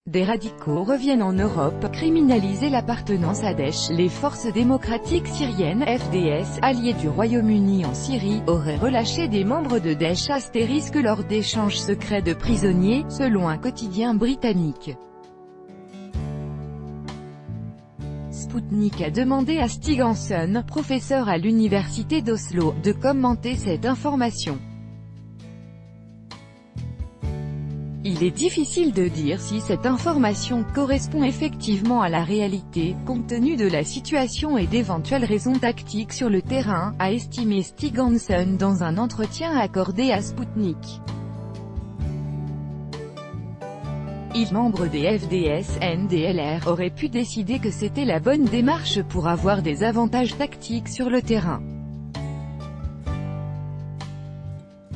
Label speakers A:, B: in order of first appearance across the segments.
A: Des radicaux reviennent en Europe, criminaliser l'appartenance à Daesh. Les forces démocratiques syriennes, FDS, alliées du Royaume-Uni en Syrie, auraient relâché des membres de Daesh * lors d'échanges secrets de prisonniers, selon un quotidien britannique. Sputnik a demandé à Stig Hansson, professeur à l'université d'Oslo, de commenter cette information. Il est difficile de dire si cette information correspond effectivement à la réalité, compte tenu de la situation et d'éventuelles raisons tactiques sur le terrain, a estimé Stig Hansson dans un entretien accordé à Sputnik. Membres des FDS-NDLR auraient pu décider que c'était la bonne démarche pour avoir des avantages tactiques sur le terrain.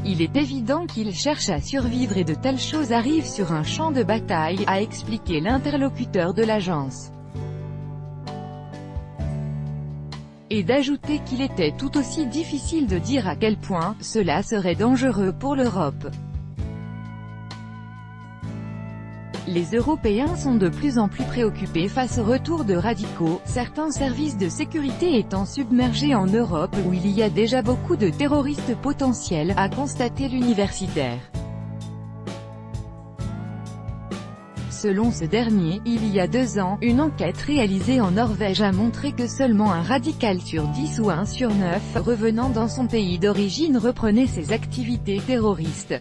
A: Il est évident qu'ils cherchent à survivre et de telles choses arrivent sur un champ de bataille, a expliqué l'interlocuteur de l'agence. Et d'ajouter qu'il était tout aussi difficile de dire à quel point cela serait dangereux pour l'Europe. Les Européens sont de plus en plus préoccupés face au retour de radicaux, certains services de sécurité étant submergés en Europe où il y a déjà beaucoup de terroristes potentiels, a constaté l'universitaire. Selon ce dernier, il y a 2 ans, une enquête réalisée en Norvège a montré que seulement un radical sur 10 ou 1 sur 9, revenant dans son pays d'origine reprenait ses activités terroristes.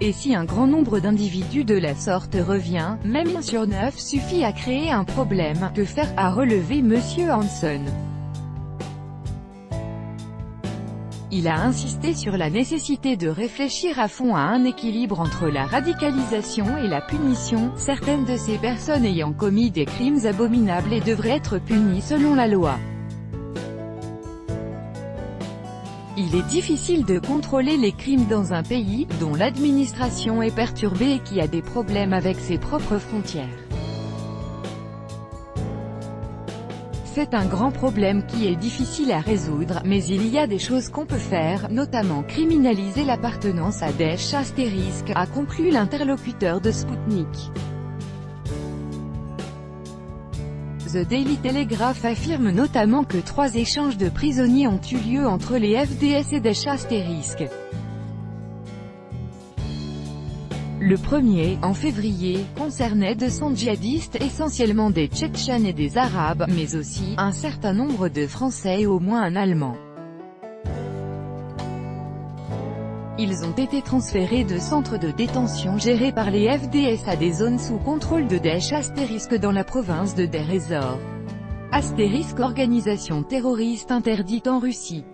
A: Et si un grand nombre d'individus de la sorte revient, même 1 sur 9 suffit à créer un problème. Que faire, a relevé M. Hansson. Il a insisté sur la nécessité de réfléchir à fond à un équilibre entre la radicalisation et la punition, certaines de ces personnes ayant commis des crimes abominables et devraient être punies selon la loi. Il est difficile de contrôler les crimes dans un pays, dont l'administration est perturbée et qui a des problèmes avec ses propres frontières. C'est un grand problème qui est difficile à résoudre, mais il y a des choses qu'on peut faire, notamment criminaliser l'appartenance à Daesh *, a conclu l'interlocuteur de Sputnik. The Daily Telegraph affirme notamment que 3 échanges de prisonniers ont eu lieu entre les FDS et Daesh *. Le premier, en février, concernait 200 djihadistes, essentiellement des Tchétchènes et des Arabes, mais aussi un certain nombre de Français et au moins un Allemand. Ils ont été transférés de centres de détention gérés par les FDS à des zones sous contrôle de Daesh * dans la province de Deir ez-Zor. * organisation terroriste interdite en Russie.